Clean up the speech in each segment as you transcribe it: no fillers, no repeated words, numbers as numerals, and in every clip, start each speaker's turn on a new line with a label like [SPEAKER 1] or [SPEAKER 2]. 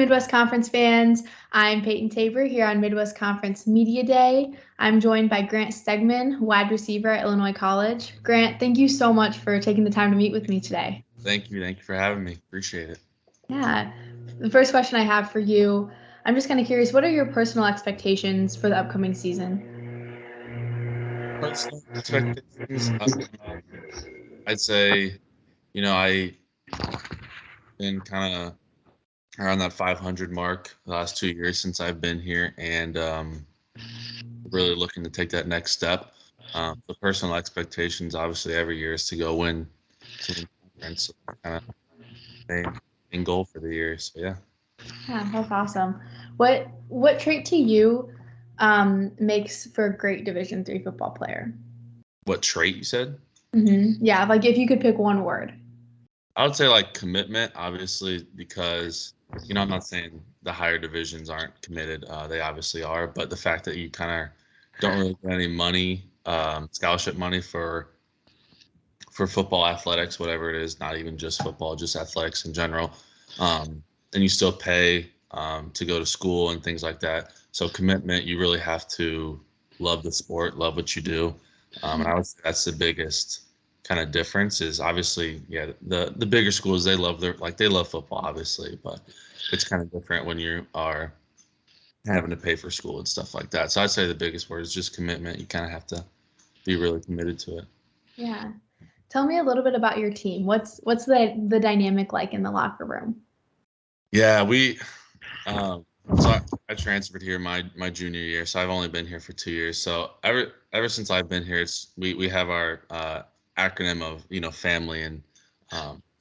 [SPEAKER 1] Midwest Conference fans. I'm Paityn Tabor here on Midwest Conference Media Day. I'm joined by Grant Stegman, wide receiver at Illinois College. Grant, thank you so much for taking the time to meet with me today.
[SPEAKER 2] Thank you. Thank you for having me. Appreciate it.
[SPEAKER 1] Yeah. The first question I have for you, I'm just kind of curious, what are your personal expectations for the upcoming season?
[SPEAKER 2] Personal expectations, I'd say, I've been kind of around that 500 mark the last 2 years since I've been here, and really looking to take that next step. The personal expectations, obviously, every year is to go win conference. So kind of main goal for the year. So yeah.
[SPEAKER 1] Yeah, that's awesome. What trait to you makes for a great Division III football player?
[SPEAKER 2] What trait you said?
[SPEAKER 1] Yeah, like if you could pick one word.
[SPEAKER 2] I would say like commitment, obviously, because I'm not saying the higher divisions aren't committed. They obviously are, but the fact that you kind of don't really get any money, scholarship money for football, athletics, whatever it is, not even just football, just athletics in general, and you still pay to go to school and things like that. So commitment, you really have to love the sport, love what you do, and I would say that's the biggest kind of difference. Is obviously, yeah, the bigger schools, they love football, obviously, but it's kind of different when you are having to pay for school and stuff like that. So I'd say the biggest word is just commitment. You kind of have to be really committed to it.
[SPEAKER 1] Yeah. Tell me a little bit about your team. What's the dynamic like in the locker room?
[SPEAKER 2] Yeah, so I transferred here my junior year, so I've only been here for 2 years. So ever since I've been here, we have our acronym of family, and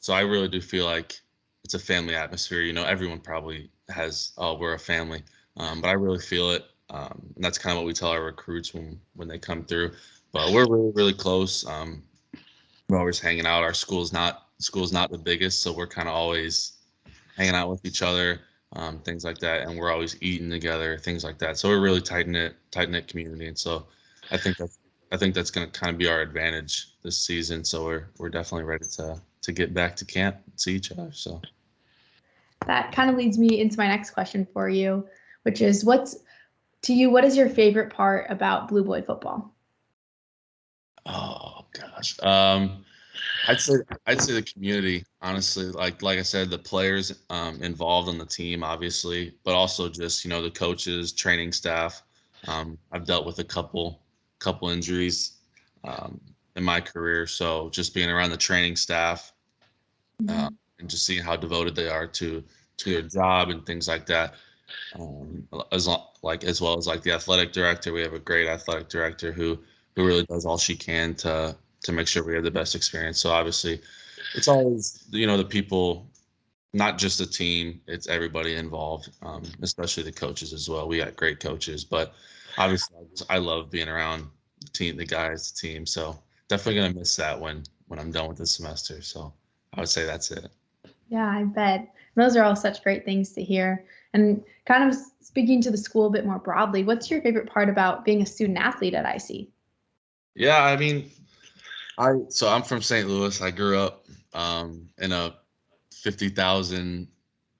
[SPEAKER 2] so I really do feel like it's a family atmosphere. Everyone probably has, oh, we're a family, but I really feel it, and that's kind of what we tell our recruits when they come through. But we're really, really close. We're always hanging out. Our school's not the biggest, so we're kind of always hanging out with each other, things like that, and we're always eating together, things like that. So we're really tight knit community, and so I think that's going to kind of be our advantage this season. So we're definitely ready to get back to camp and see each other. So
[SPEAKER 1] that kind of leads me into my next question for you, which is what is your favorite part about Blue Boy football?
[SPEAKER 2] Oh gosh. I'd say the community, honestly. Like I said, the players involved on the team, obviously, but also just the coaches, training staff. I've dealt with a couple injuries in my career, so just being around the training staff and just seeing how devoted they are to their job and things like that. As well as like the athletic director, we have a great athletic director who really does all she can to make sure we have the best experience. So obviously it's always, the people, not just the team, it's everybody involved, especially the coaches as well. We got great coaches, but obviously I love being around the guys, the team. So definitely going to miss that when I'm done with the semester. So I would say that's it.
[SPEAKER 1] Yeah, I bet. Those are all such great things to hear. And kind of speaking to the school a bit more broadly, what's your favorite part about being a student athlete at IC?
[SPEAKER 2] Yeah, I mean, so I'm from St. Louis. I grew up in a 50,000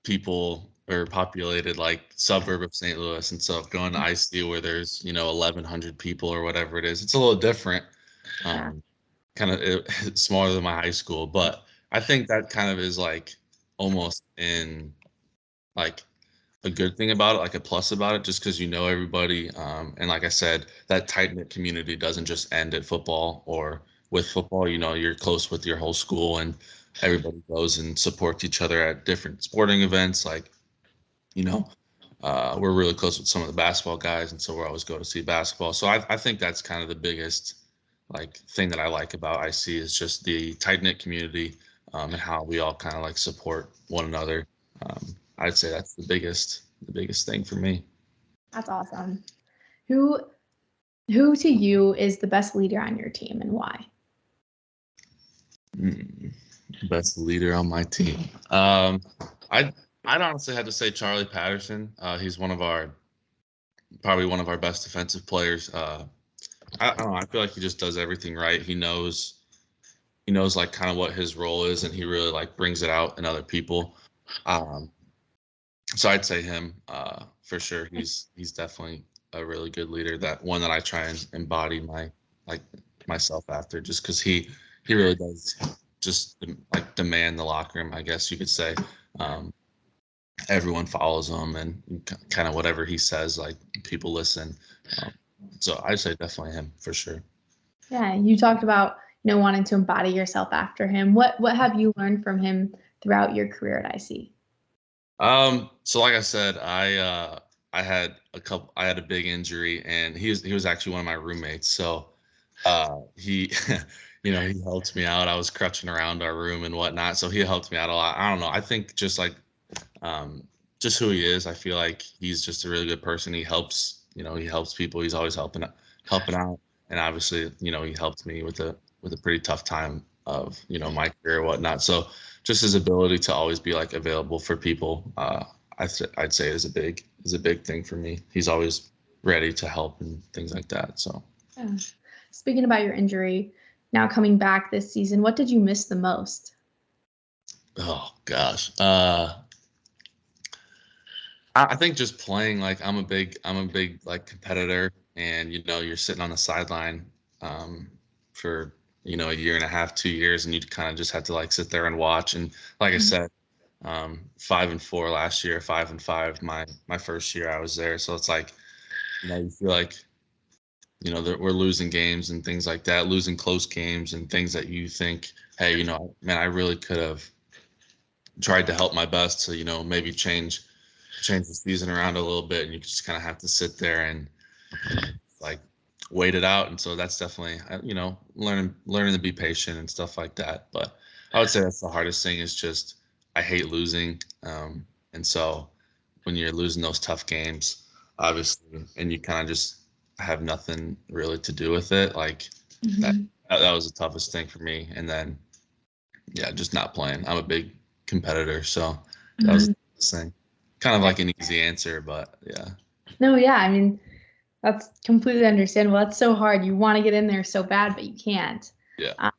[SPEAKER 2] people or populated like suburb of St. Louis, and so going to IC where there's 1,100 people or whatever it is, it's a little different. Kind of smaller than my high school, but I think that kind of is like almost in like a good thing about it, like a plus about it, just because everybody, and like I said, that tight knit community doesn't just end at football or with football. You're close with your whole school, and everybody goes and supports each other at different sporting events. Like, we're really close with some of the basketball guys, and so we always go to see basketball. So I think that's kind of the biggest thing that I like about IC is just the tight knit community, and how we all kind of like support one another. I'd say that's the biggest thing for me.
[SPEAKER 1] That's awesome. Who to you is the best leader on your team, and why?
[SPEAKER 2] Best leader on my team. I'd honestly have to say Charlie Patterson. He's probably one of our best defensive players. I don't know. I feel like he just does everything right. He knows like kind of what his role is, and he really like brings it out in other people. So I'd say him for sure. He's definitely a really good leader. That one that I try and embody like myself after, just because he really does just like demand the locker room, I guess you could say. Um, Everyone follows him, and kind of whatever he says, like people listen. Um, so I'd say definitely him for sure.
[SPEAKER 1] Yeah, you talked about, wanting to embody yourself after him. What have you learned from him throughout your career at IC?
[SPEAKER 2] So like I said, I had a big injury, and he was actually one of my roommates. So he he helped me out. I was crutching around our room and whatnot, so he helped me out a lot. I don't know. I think just like just who he is, I feel like he's just a really good person. He helps people. He's always helping out, and obviously, he helped me with a pretty tough time of my career and whatnot. So just his ability to always be like available for people, I'd say is a big thing for me. He's always ready to help and things like that. So.
[SPEAKER 1] Yeah. Speaking about your injury, now coming back this season, what did you miss the most?
[SPEAKER 2] Oh gosh. I think just playing, like I'm a big like competitor, and you're sitting on the sideline for a year and a half, 2 years, and you kind of just have to like sit there and watch. And like I said, 5-4 last year, 5-5 my first year I was there. So it's like you feel like that we're losing games and things like that, losing close games and things that you think, hey, man, I really could have tried to help my best to maybe change the season around a little bit, and you just kind of have to sit there and like wait it out. And so that's definitely learning to be patient and stuff like that. But I would say that's the hardest thing, is just I hate losing, and so when you're losing those tough games, obviously, and you kind of just have nothing really to do with it, like that was the toughest thing for me. And then just not playing. I'm a big competitor, so that was the thing. Kind of like an easy answer, but yeah.
[SPEAKER 1] No, yeah, I mean, that's completely understandable. That's so hard. You want to get in there so bad, but you can't.
[SPEAKER 2] Yeah.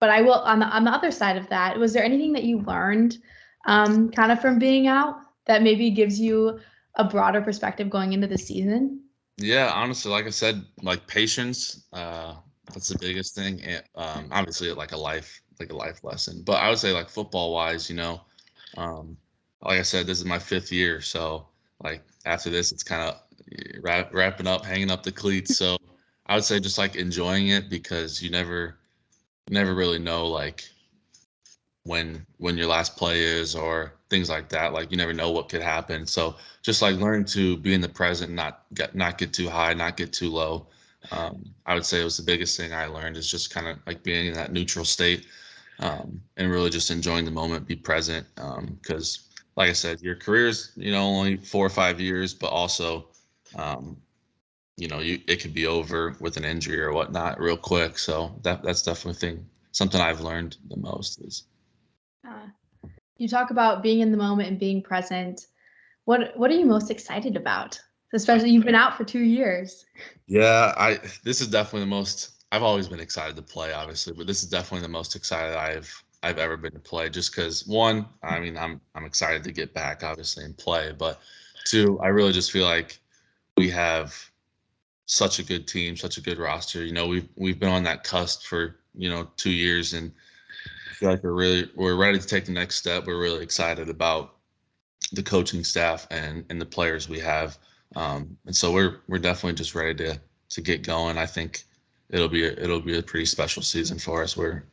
[SPEAKER 1] But I will, on the other side of that, was there anything that you learned kind of from being out that maybe gives you a broader perspective going into the season?
[SPEAKER 2] Yeah, honestly, like I said, like patience, that's the biggest thing. And obviously like a life lesson. But I would say like football wise, like I said, this is my 5th year, so like after this, it's kind of wrapping up, hanging up the cleats. So I would say just like enjoying it, because you never really know like when your last play is, or things like that. Like you never know what could happen. So just like learn to be in the present, not get too high, not get too low. I would say it was the biggest thing I learned, is just kind of like being in that neutral state, and really just enjoying the moment, be present. Because like I said, your career's only 4 or 5 years, but also it could be over with an injury or whatnot real quick. So that's definitely something I've learned the most is.
[SPEAKER 1] You talk about being in the moment and being present. What are you most excited about? Especially you've been out for 2 years.
[SPEAKER 2] Yeah, this is definitely the most. I've always been excited to play, obviously, but this is definitely the most excited I've ever been to play. Just because, one, I mean, I'm excited to get back, obviously, and play, but two, I really just feel like we have such a good team, such a good roster. We've been on that cusp for 2 years, and I feel like we're ready to take the next step. We're really excited about the coaching staff and the players we have, and so we're definitely just ready to get going. I think it'll be a pretty special season for us. We're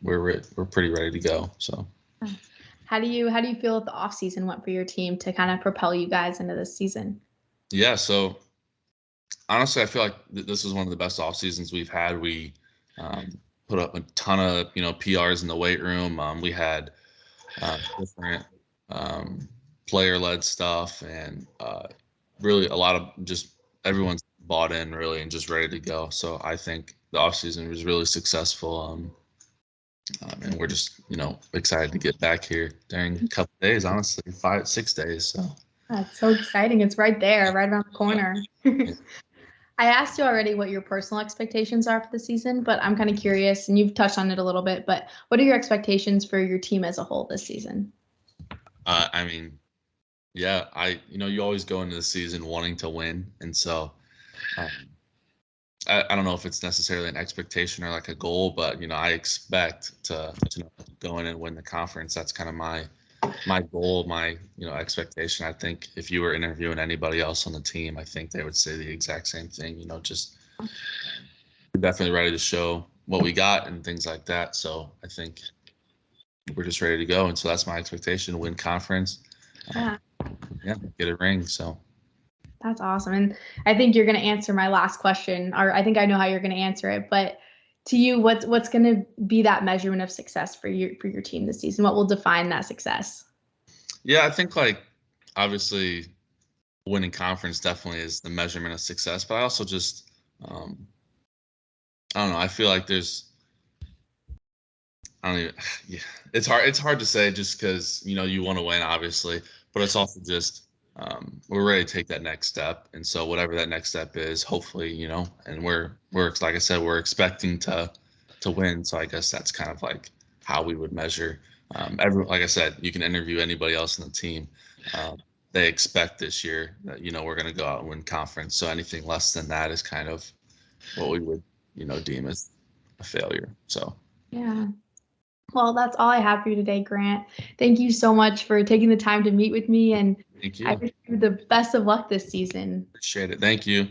[SPEAKER 2] pretty ready to go. So.
[SPEAKER 1] How do you feel that the off season went for your team to kind of propel you guys into this season?
[SPEAKER 2] Yeah, so honestly, I feel like this is one of the best off seasons we've had. We put up a ton of PRs in the weight room. We had different player-led stuff, and really a lot of just everyone's bought in really and just ready to go. So I think the off season was really successful, and we're just excited to get back here during a couple of days. Honestly, 5-6 days. So
[SPEAKER 1] that's so exciting. It's right there, right around the corner. I asked you already what your personal expectations are for the season, but I'm kind of curious, and you've touched on it a little bit, but what are your expectations for your team as a whole this season?
[SPEAKER 2] I mean, Yeah, you always go into the season wanting to win, and so um, I don't know if it's necessarily an expectation or like a goal, but I expect to go in and win the conference. That's kind of my goal, my expectation. I think if you were interviewing anybody else on the team, I think they would say the exact same thing. Just we're definitely ready to show what we got and things like that. So I think we're just ready to go, and so that's my expectation: win conference,
[SPEAKER 1] Yeah.
[SPEAKER 2] get a ring. So
[SPEAKER 1] That's awesome. And I think you're going to answer my last question, or I think I know how you're going to answer it. But to you, what's going to be that measurement of success for your team this season? What will define that success?
[SPEAKER 2] Yeah, I think obviously winning conference definitely is the measurement of success. But I also just I don't know. I feel like I don't even. Yeah, it's hard to say just because you want to win, obviously, but it's also just we're ready to take that next step, and so whatever that next step is, hopefully, and we're like I said, we're expecting to win. So I guess that's kind of like how we would measure. Like I said, you can interview anybody else in the team. They expect this year that we're going to go out and win conference. So anything less than that is kind of what we would deem as a failure. So
[SPEAKER 1] Yeah. Well, that's all I have for you today, Grant. Thank you so much for taking the time to meet with me, and
[SPEAKER 2] thank
[SPEAKER 1] I
[SPEAKER 2] you.
[SPEAKER 1] wish you the best of luck this season.
[SPEAKER 2] Appreciate it. Thank you.